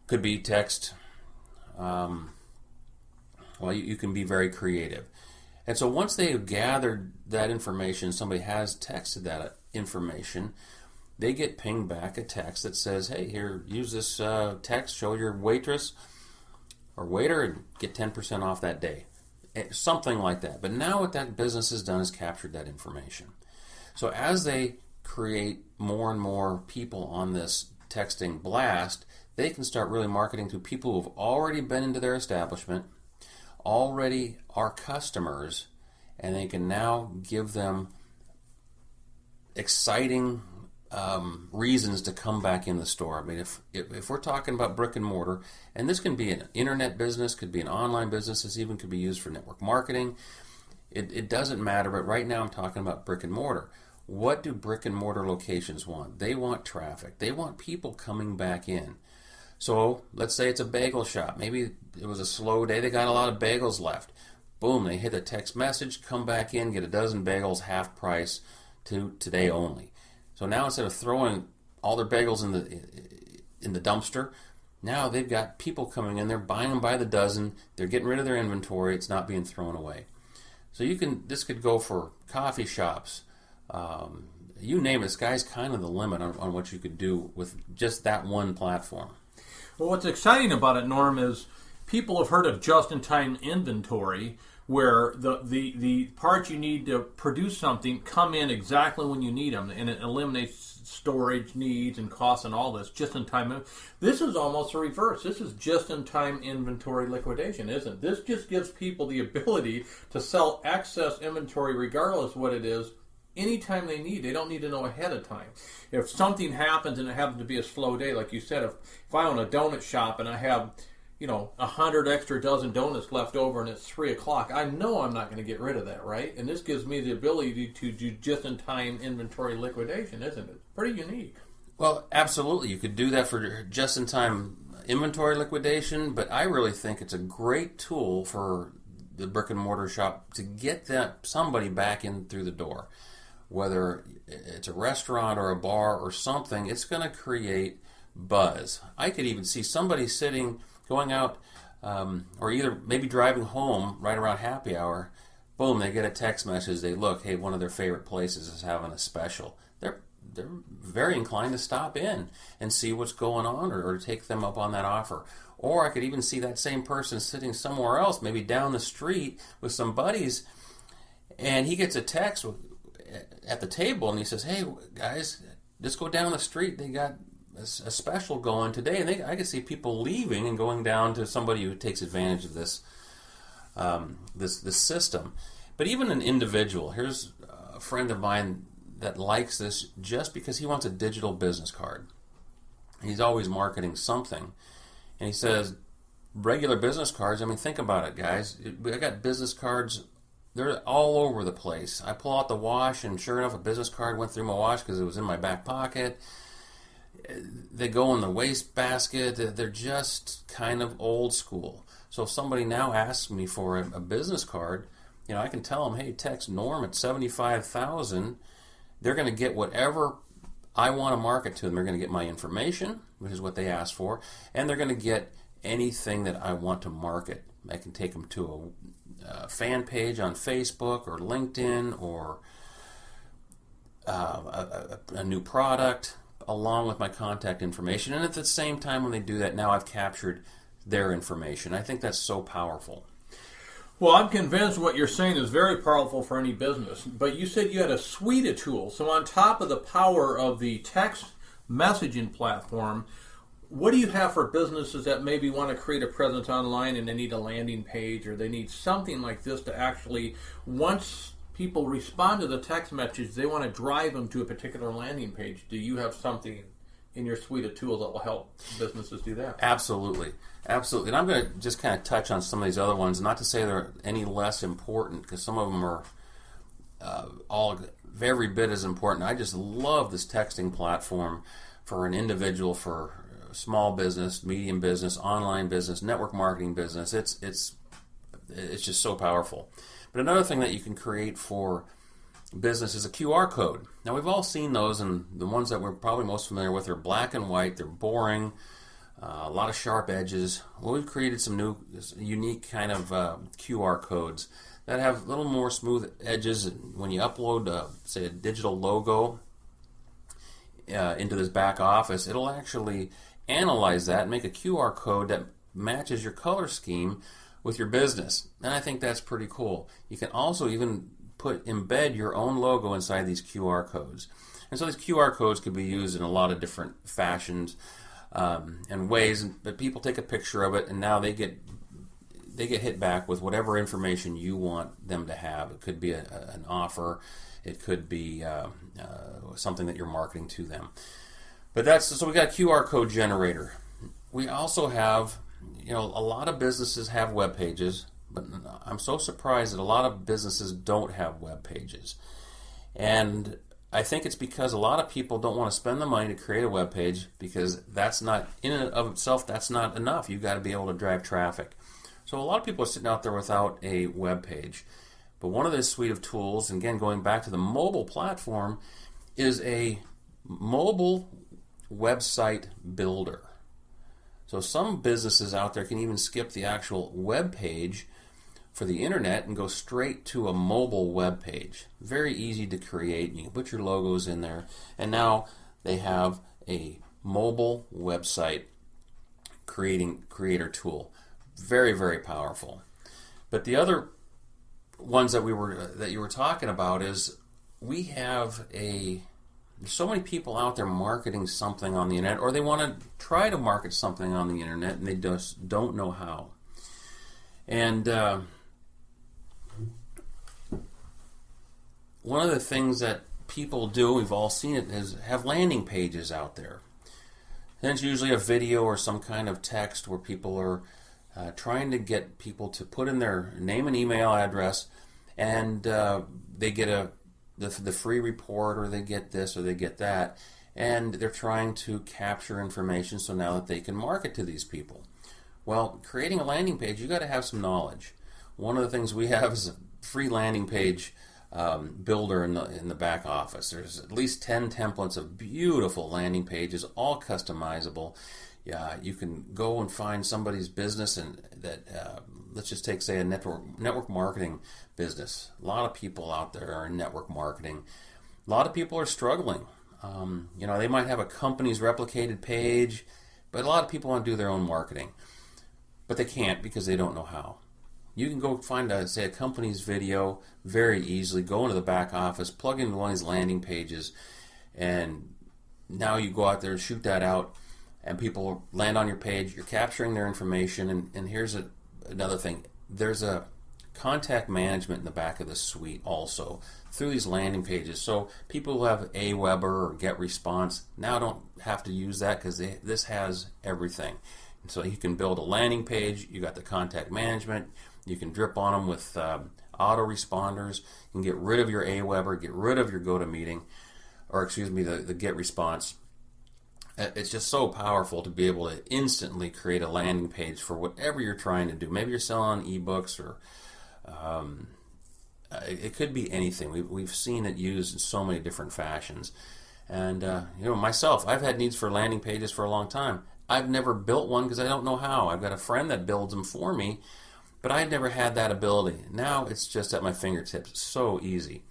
Could be text. Well, you can be very creative. And so once they have gathered that information, somebody has texted that information, they get pinged back a text that says, hey, here, use this text, show your waitress or waiter, and get 10% off that day. Something like that. But now what that business has done is captured that information. So as they create more and more people on this texting blast, they can start really marketing to people who have already been into their establishment, already are customers, and they can now give them exciting reasons to come back in the store. I mean, if we're talking about brick and mortar, and this can be an internet business, could be an online business, this even could be used for network marketing. It doesn't matter, but right now I'm talking about brick and mortar. What do brick and mortar locations want? They want traffic. They want people coming back in. So let's say it's a bagel shop. Maybe it was a slow day. They got a lot of bagels left. Boom, they hit a text message, come back in, get a dozen bagels, half price to today only. So now instead of throwing all their bagels in the dumpster, now they've got people coming in, they're buying them by the dozen, they're getting rid of their inventory, it's not being thrown away. So this could go for coffee shops, you name it. The sky's kind of the limit on what you could do with just that one platform. Well, what's exciting about it, Norm, is people have heard of just-in-time inventory, where the parts you need to produce something come in exactly when you need them, and it eliminates storage needs and costs and all this just-in-time. This is almost the reverse. This is just-in-time inventory liquidation, isn't it? This just gives people the ability to sell excess inventory regardless of what it is anytime they need. They don't need to know ahead of time. If something happens and it happens to be a slow day, like you said, if I own a donut shop and I have 100 extra dozen donuts left over and it's 3 o'clock, I know I'm not going to get rid of that, right? And this gives me the ability to do just-in-time inventory liquidation, isn't it? Pretty unique. Well, absolutely. You could do that for just-in-time inventory liquidation, but I really think it's a great tool for the brick-and-mortar shop to get somebody back in through the door. Whether it's a restaurant or a bar or something, it's going to create buzz. I could even see somebody going out, or either maybe driving home right around happy hour. Boom, they get a text message. They look, hey, one of their favorite places is having a special. They're very inclined to stop in and see what's going on, or take them up on that offer. Or I could even see that same person sitting somewhere else, maybe down the street with some buddies, and he gets a text at the table, and he says, hey, guys, just go down the street. They got a special going today, and I can see people leaving and going down to somebody who takes advantage of this this system. But even an individual, here's a friend of mine that likes this just because he wants a digital business card. He's always marketing something, and he says, regular business cards, I mean, think about it, guys. I got business cards, they're all over the place. I pull out the wash, and sure enough, a business card went through my wash because it was in my back pocket. They go in the waste basket. They're just kind of old school. So if somebody now asks me for a business card, I can tell them, hey, text Norm at 75,000. They're going to get whatever I want to market to them. They're going to get my information, which is what they asked for, and they're going to get anything that I want to market. I can take them to a fan page on Facebook or LinkedIn, or a new product, along with my contact information. And at the same time, when they do that, now I've captured their information. I think that's so powerful. Well, I'm convinced what you're saying is very powerful for any business. But you said you had a suite of tools. So on top of the power of the text messaging platform, what do you have for businesses that maybe want to create a presence online and they need a landing page, or they need something like this to actually, once people respond to the text message, they want to drive them to a particular landing page? Do you have something in your suite of tools that will help businesses do that? Absolutely. And I'm going to just kind of touch on some of these other ones, not to say they're any less important, because some of them are all every bit as important. I just love this texting platform for an individual, for small business, medium business, online business, network marketing business. It's just so powerful. But another thing that you can create for business is a QR code. Now, we've all seen those, and the ones that we're probably most familiar with are black and white. They're boring. a lot of sharp edges. Well, we've created some new, unique kind of QR codes that have a little more smooth edges. When you upload, say, a digital logo into this back office, it'll actually analyze that and make a QR code that matches your color scheme with your business. And I think that's pretty cool. You can also even embed your own logo inside these QR codes. And so these QR codes could be used in a lot of different fashions and ways, but people take a picture of it, and now they get hit back with whatever information you want them to have. It could be an offer, it could be something that you're marketing to them. But so we got a QR code generator. We also have, a lot of businesses have web pages, but I'm so surprised that a lot of businesses don't have web pages. And I think it's because a lot of people don't want to spend the money to create a web page, because that's not, in and of itself, that's not enough. You've got to be able to drive traffic. So a lot of people are sitting out there without a web page. But one of this suite of tools, and again, going back to the mobile platform, is a mobile website builder. So some businesses out there can even skip the actual web page for the internet and go straight to a mobile web page. Very easy to create. You can put your logos in there, and now they have a mobile website creator tool. Very, very powerful. But the other ones that you were talking about is there's so many people out there marketing something on the internet, or they want to try to market something on the internet, and they just don't know how. And one of the things that people do, we've all seen it, is have landing pages out there. And it's usually a video or some kind of text where people are trying to get people to put in their name and email address, and they get the free report, or they get this or they get that, and they're trying to capture information so now that they can market to these people. Well, creating a landing page, you got to have some knowledge. One of the things we have is a free landing page builder in the back office. There's at least 10 templates of beautiful landing pages, all customizable. Yeah, you can go and find somebody's business, and let's just take, say, a network marketing business. A lot of people out there are in network marketing. A lot of people are struggling. They might have a company's replicated page, but a lot of people want to do their own marketing, but they can't because they don't know how. You can go find a company's video very easily, go into the back office, plug into one of these landing pages, and now you go out there and shoot that out, and people land on your page. You're capturing their information, and here's another thing. There's a contact management in the back of the suite also through these landing pages. So people who have Aweber or GetResponse now don't have to use that, because this has everything. And so you can build a landing page. You got the contact management. You can drip on them with autoresponders. You can get rid of your Aweber, get rid of your GoToMeeting, or the GetResponse. It's just so powerful to be able to instantly create a landing page for whatever you're trying to do. Maybe you're selling ebooks, or it could be anything. We've seen it used in so many different fashions. And myself, I've had needs for landing pages for a long time. I've never built one because I don't know how. I've got a friend that builds them for me, but I never had that ability. Now it's just at my fingertips. So easy.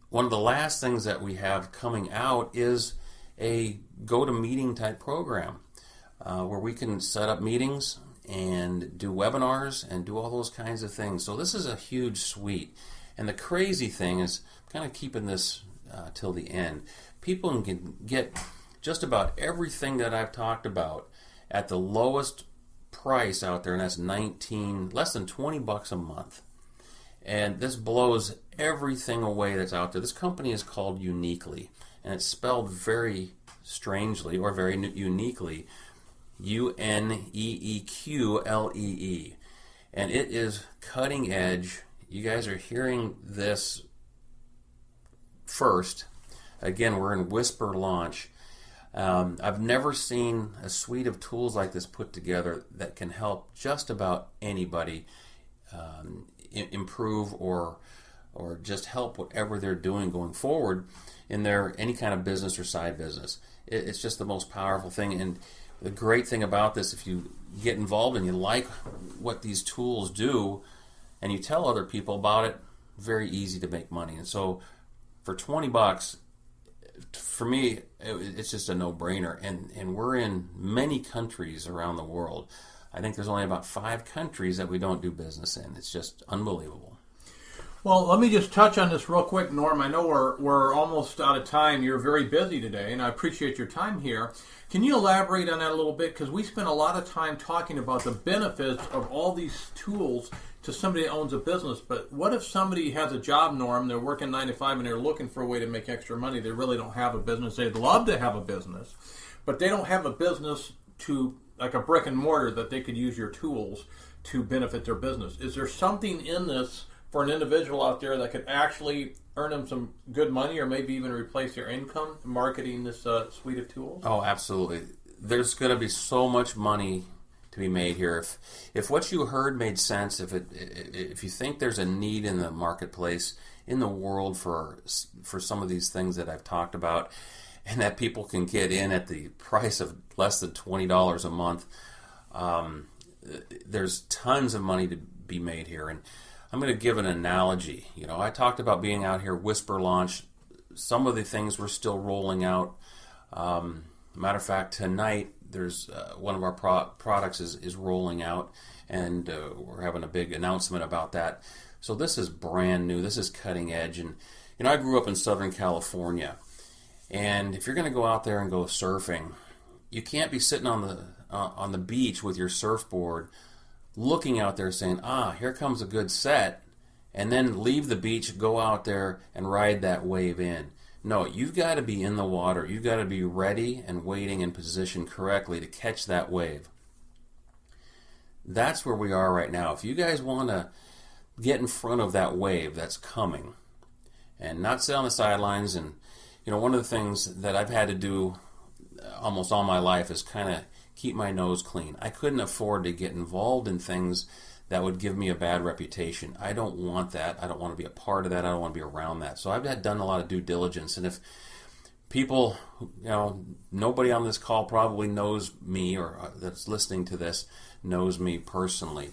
One of the last things that we have coming out is a GoToMeeting type program where we can set up meetings and do webinars and do all those kinds of things. So this is a huge suite. And the crazy thing is, kind of keeping this till the end, people can get just about everything that I've talked about at the lowest price out there, and that's less than $20 a month. And this blows everything away that's out there. This company is called neeqlee, and it's spelled very strangely, or very uniquely, Uneeqlee. And it is cutting edge. You guys are hearing this first. Again, we're in whisper launch. I've never seen a suite of tools like this put together that can help just about anybody improve or just help whatever they're doing going forward. in their any kind of business or side business. It's just the most powerful thing. And the great thing about this, if you get involved and you like what these tools do, and you tell other people about it, very easy to make money. And so for $20, for me, it's just a no-brainer. And we're in many countries around the world. I think there's only about 5 countries that we don't do business in. It's just unbelievable. Well, let me just touch on this real quick, Norm. I know we're almost out of time. You're very busy today, and I appreciate your time here. Can you elaborate on that a little bit? Because we spent a lot of time talking about the benefits of all these tools to somebody that owns a business. But what if somebody has a job, Norm, they're working 9 to 5, and they're looking for a way to make extra money? They really don't have a business. They'd love to have a business, but they don't have a business to, like a brick and mortar, that they could use your tools to benefit their business. Is there something in this for an individual out there that could actually earn them some good money, or maybe even replace their income marketing this suite of tools? Oh, absolutely. There's going to be so much money to be made here. If what you heard made sense, if you think there's a need in the marketplace, in the world for some of these things that I've talked about, and that people can get in at the price of less than $20 a month, there's tons of money to be made here. And I'm going to give an analogy. I talked about being out here, Whisper launch. Some of the things we're still rolling out. Matter of fact, tonight there's one of our products is rolling out, and we're having a big announcement about that. So this is brand new. This is cutting edge. And I grew up in Southern California, and if you're going to go out there and go surfing, you can't be sitting on the beach with your surfboard, looking out there saying, here comes a good set, and then leave the beach, go out there and ride that wave in. No, you've got to be in the water. You've got to be ready and waiting and positioned correctly to catch that wave. That's where we are right now. If you guys want to get in front of that wave that's coming and not sit on the sidelines, and one of the things that I've had to do almost all my life is kind of keep my nose clean. I couldn't afford to get involved in things that would give me a bad reputation. I don't want that. I don't want to be a part of that. I don't want to be around that. So I've done a lot of due diligence. And if people, nobody on this call probably knows me, or that's listening to this knows me personally.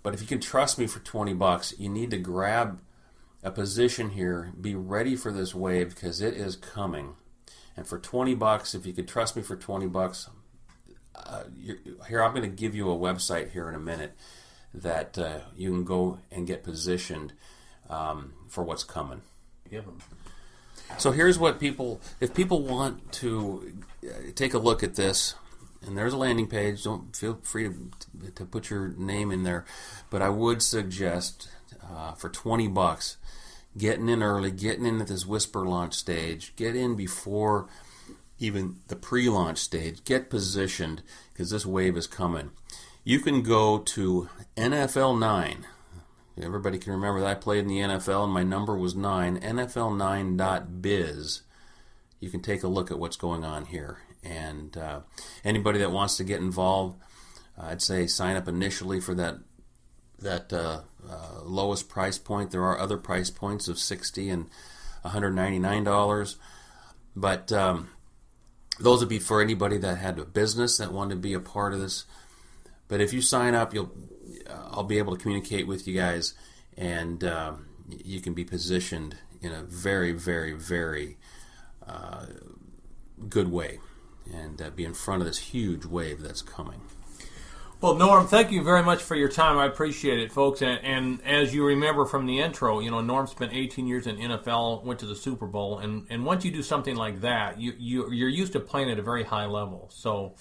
But if you can trust me for $20, you need to grab a position here. Be ready for this wave, because it is coming. And for $20, if you could trust me for $20, here I'm going to give you a website here in a minute that you can go and get positioned for what's coming. So here's what if people want to take a look at this, and there's a landing page. Don't feel free to put your name in there, but I would suggest for $20. Getting in early, getting in at this Whisper launch stage, get in before even the pre-launch stage, get positioned, because this wave is coming. You can go to NFL 9. Everybody can remember that I played in the NFL, and my number was 9, NFL9.biz. You can take a look at what's going on here. And anybody that wants to get involved, I'd say sign up initially for that lowest price point. There are other price points of $60 and $199, but those would be for anybody that had a business that wanted to be a part of this. But if you sign up, I'll be able to communicate with you guys, and you can be positioned in a very, very, very good way, and be in front of this huge wave that's coming. Well, Norm, thank you very much for your time. I appreciate it, folks. And as you remember from the intro, Norm spent 18 years in NFL, went to the Super Bowl, and once you do something like that, you're used to playing at a very high level. So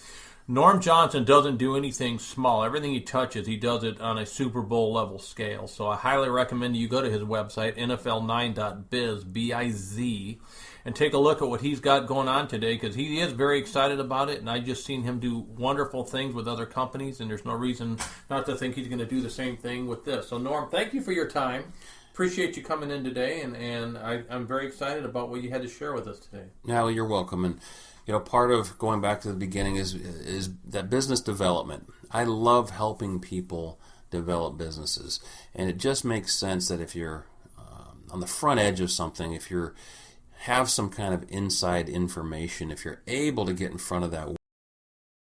Norm Johnson doesn't do anything small. Everything he touches, he does it on a Super Bowl level scale. So I highly recommend you go to his website, NFL9.biz, B-I-Z, and take a look at what he's got going on today, because he is very excited about it, and I've just seen him do wonderful things with other companies, and there's no reason not to think he's going to do the same thing with this. So, Norm, thank you for your time. Appreciate you coming in today, and I'm very excited about what you had to share with us today. Yeah, you're welcome. And part of going back to the beginning is that business development. I love helping people develop businesses, and it just makes sense that if you're on the front edge of something, if you're have some kind of inside information, if you're able to get in front of that